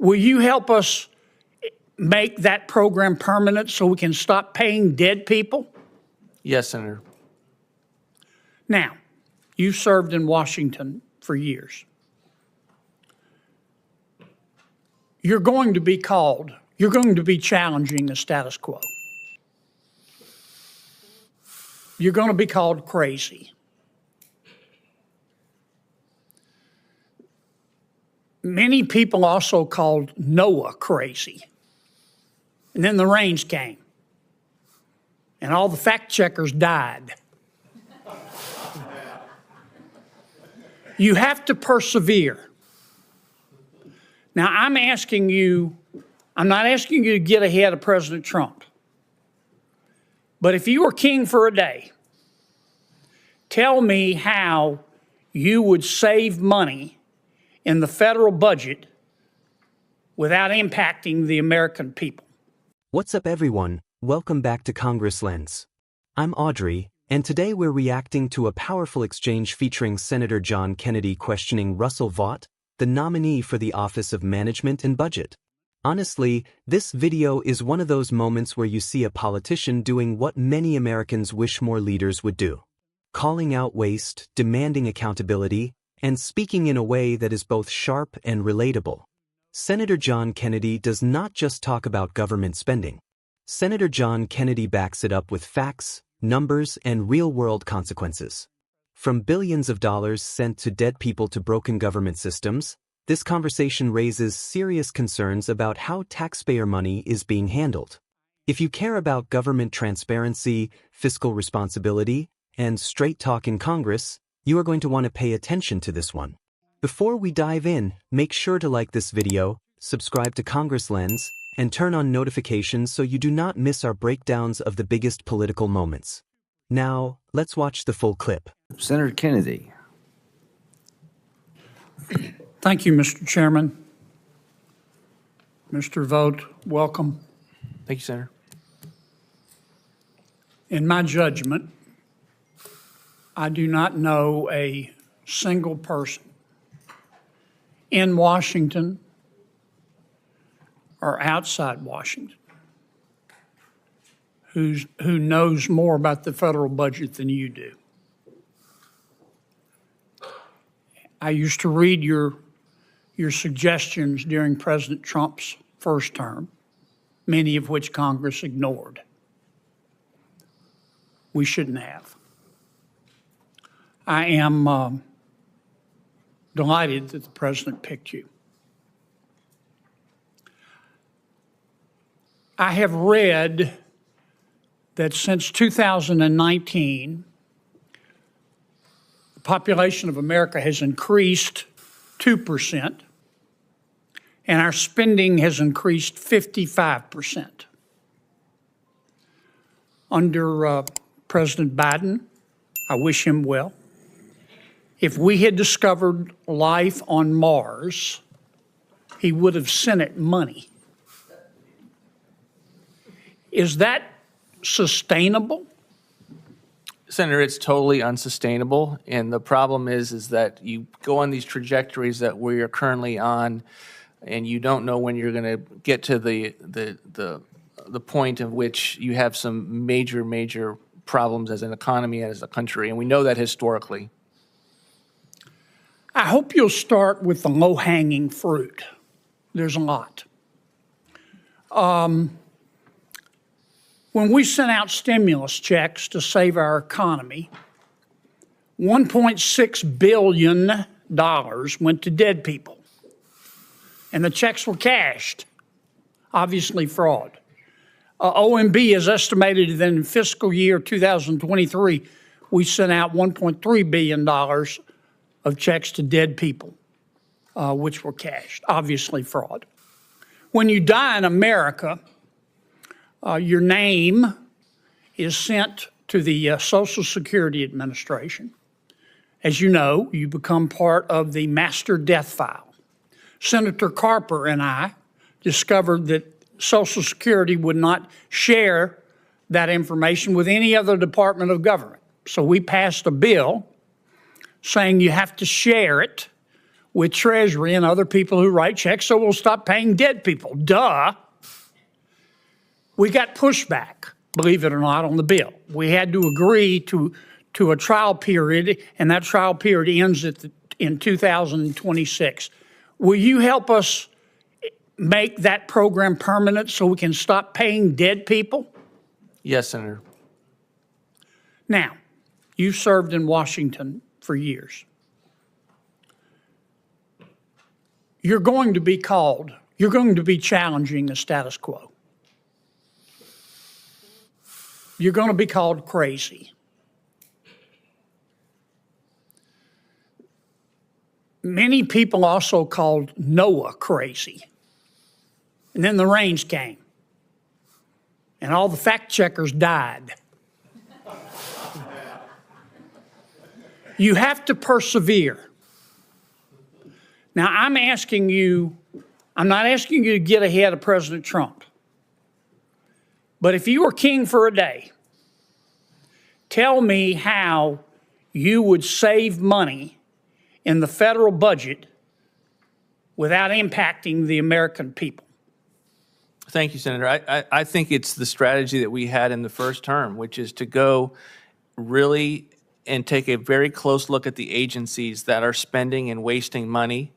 Will you help us make that program permanent so we can stop paying dead people? Yes, Senator. Now, you served in Washington for years. You're going to be challenging the status quo. You're going to be called crazy. Many people also called Noah crazy. And then the rains came. And all the fact checkers died. You have to persevere. Now, I'm not asking you to get ahead of President Trump. But if you were king for a day, tell me how you would save money in the federal budget without impacting the American people. What's up, everyone? Welcome back to Congress Lens. I'm Audrey, and today we're reacting to a powerful exchange featuring Senator John Kennedy questioning Russell Vought, the nominee for the Office of Management and Budget. Honestly, this video is one of those moments where you see a politician doing what many Americans wish more leaders would do. Calling out waste, demanding accountability, and speaking in a way that is both sharp and relatable. Senator John Kennedy does not just talk about government spending. Senator John Kennedy backs it up with facts, numbers, and real-world consequences. From billions of dollars sent to dead people to broken government systems, this conversation raises serious concerns about how taxpayer money is being handled. If you care about government transparency, fiscal responsibility, and straight talk in Congress, you are going to want to pay attention to this one. Before we dive in, make sure to like this video, subscribe to Congress Lens, and turn on notifications so you do not miss our breakdowns of the biggest political moments. Now, let's watch the full clip. Senator Kennedy. Thank you, Mr. Chairman. Mr. Vought, welcome. Thank you, Senator. In my judgment, I do not know a single person in Washington or outside Washington who knows more about the federal budget than you do. I used to read your suggestions during President Trump's first term, many of which Congress ignored. We shouldn't have. I am delighted that the president picked you. I have read that since 2019, the population of America has increased 2%, and our spending has increased 55%. Under President Biden, I wish him well. If we had discovered life on Mars, he would have sent it money. Is that sustainable? Senator, it's totally unsustainable, and the problem is that you go on these trajectories that we are currently on, and you don't know when you're going to get to the point of which you have some major problems as an economy and as a country, and we know that historically. I hope you'll start with the low-hanging fruit. There's a lot. When we sent out stimulus checks to save our economy, $1.6 billion went to dead people, and the checks were cashed, obviously fraud. OMB has estimated that in fiscal year 2023, we sent out $1.3 billion of checks to dead people, which were cashed, obviously fraud. When you die in America, your name is sent to the Social Security Administration. As you know, you become part of the master death file. Senator Carper and I discovered that Social Security would not share that information with any other department of government. So we passed a bill saying you have to share it with Treasury and other people who write checks, so we'll stop paying dead people. Duh. We got pushback, believe it or not, on the bill. We had to agree to a trial period, and that trial period ends in 2026. Will you help us make that program permanent so we can stop paying dead people? Yes, Senator. Now, you served in Washington for years. You're going to be challenging the status quo. You're going to be called crazy. Many people also called Noah crazy. And then the rains came. And all the fact checkers died. You have to persevere. Now, I'm not asking you to get ahead of President Trump. But if you were king for a day, tell me how you would save money in the federal budget without impacting the American people. Thank you, Senator. I think it's the strategy that we had in the first term, which is to go really and take a very close look at the agencies that are spending and wasting money,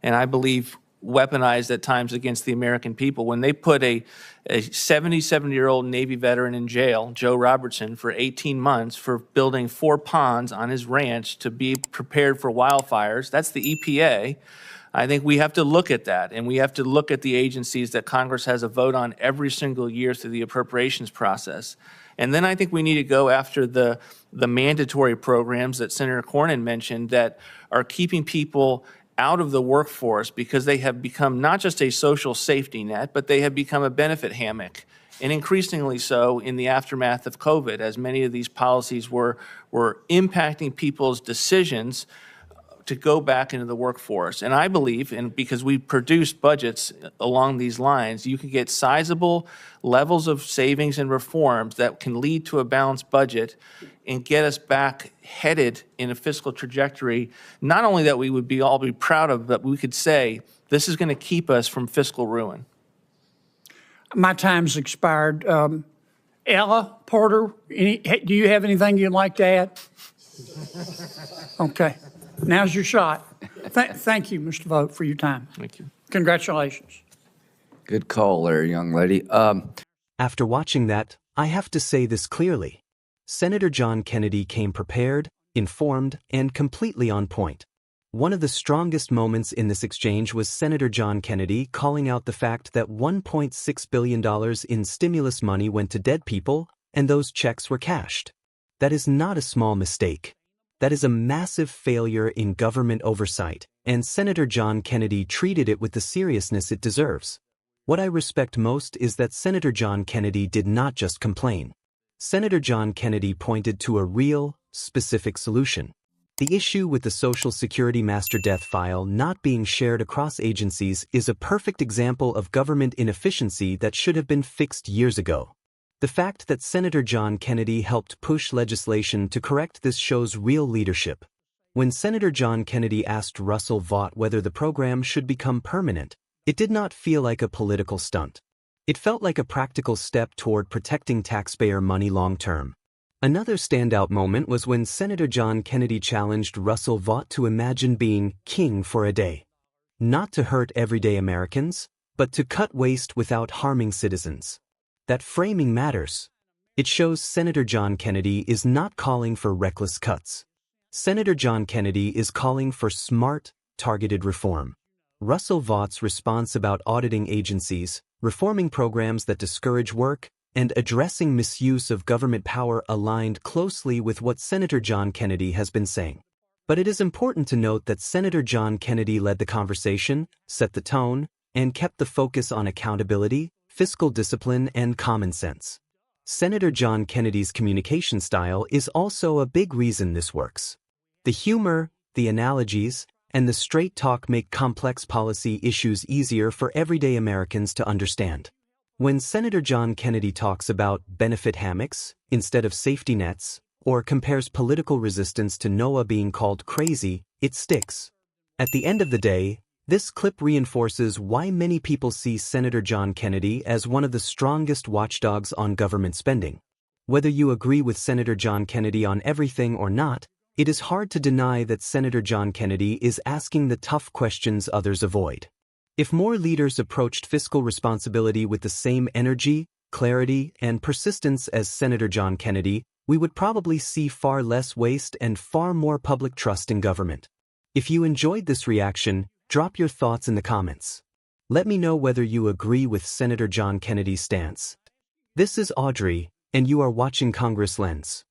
and I believe weaponized at times against the American people. When they put a 77-year-old Navy veteran in jail, Joe Robertson, for 18 months for building 4 ponds on his ranch to be prepared for wildfires, that's the EPA. I think we have to look at that, and we have to look at the agencies that Congress has a vote on every single year through the appropriations process. And then I think we need to go after the mandatory programs that Senator Cornyn mentioned that are keeping people out of the workforce because they have become not just a social safety net, but they have become a benefit hammock, and increasingly so in the aftermath of COVID, as many of these policies were impacting people's decisions to go back into the workforce. And I believe, and because we produced budgets along these lines, you can get sizable levels of savings and reforms that can lead to a balanced budget and get us back headed in a fiscal trajectory, not only that we would all be proud of, but we could say, this is going to keep us from fiscal ruin. My time's expired. Ella Porter, do you have anything you'd like to add? Okay. Now's your shot. Thank you, Mr. Vought, for your time. Thank you. Congratulations. Good call there, young lady. After watching that, I have to say this clearly. Senator John Kennedy came prepared, informed, and completely on point. One of the strongest moments in this exchange was Senator John Kennedy calling out the fact that $1.6 billion in stimulus money went to dead people, and those checks were cashed. That is not a small mistake. That is a massive failure in government oversight, and Senator John Kennedy treated it with the seriousness it deserves. What I respect most is that Senator John Kennedy did not just complain. Senator John Kennedy pointed to a real, specific solution. The issue with the Social Security master death file not being shared across agencies is a perfect example of government inefficiency that should have been fixed years ago. The fact that Senator John Kennedy helped push legislation to correct this shows real leadership. When Senator John Kennedy asked Russell Vought whether the program should become permanent, it did not feel like a political stunt. It felt like a practical step toward protecting taxpayer money long-term. Another standout moment was when Senator John Kennedy challenged Russell Vought to imagine being king for a day. Not to hurt everyday Americans, but to cut waste without harming citizens. That framing matters. It shows Senator John Kennedy is not calling for reckless cuts. Senator John Kennedy is calling for smart, targeted reform. Russell Vaught's response about auditing agencies, reforming programs that discourage work, and addressing misuse of government power aligned closely with what Senator John Kennedy has been saying. But it is important to note that Senator John Kennedy led the conversation, set the tone, and kept the focus on accountability, fiscal discipline, and common sense. Senator John Kennedy's communication style is also a big reason this works. The humor, the analogies, and the straight talk make complex policy issues easier for everyday Americans to understand. When Senator John Kennedy talks about benefit hammocks instead of safety nets, or compares political resistance to Noah being called crazy, it sticks. At the end of the day, this clip reinforces why many people see Senator John Kennedy as one of the strongest watchdogs on government spending. Whether you agree with Senator John Kennedy on everything or not, it is hard to deny that Senator John Kennedy is asking the tough questions others avoid. If more leaders approached fiscal responsibility with the same energy, clarity, and persistence as Senator John Kennedy, we would probably see far less waste and far more public trust in government. If you enjoyed this reaction, drop your thoughts in the comments. Let me know whether you agree with Senator John Kennedy's stance. This is Audrey, and you are watching Congress Lens.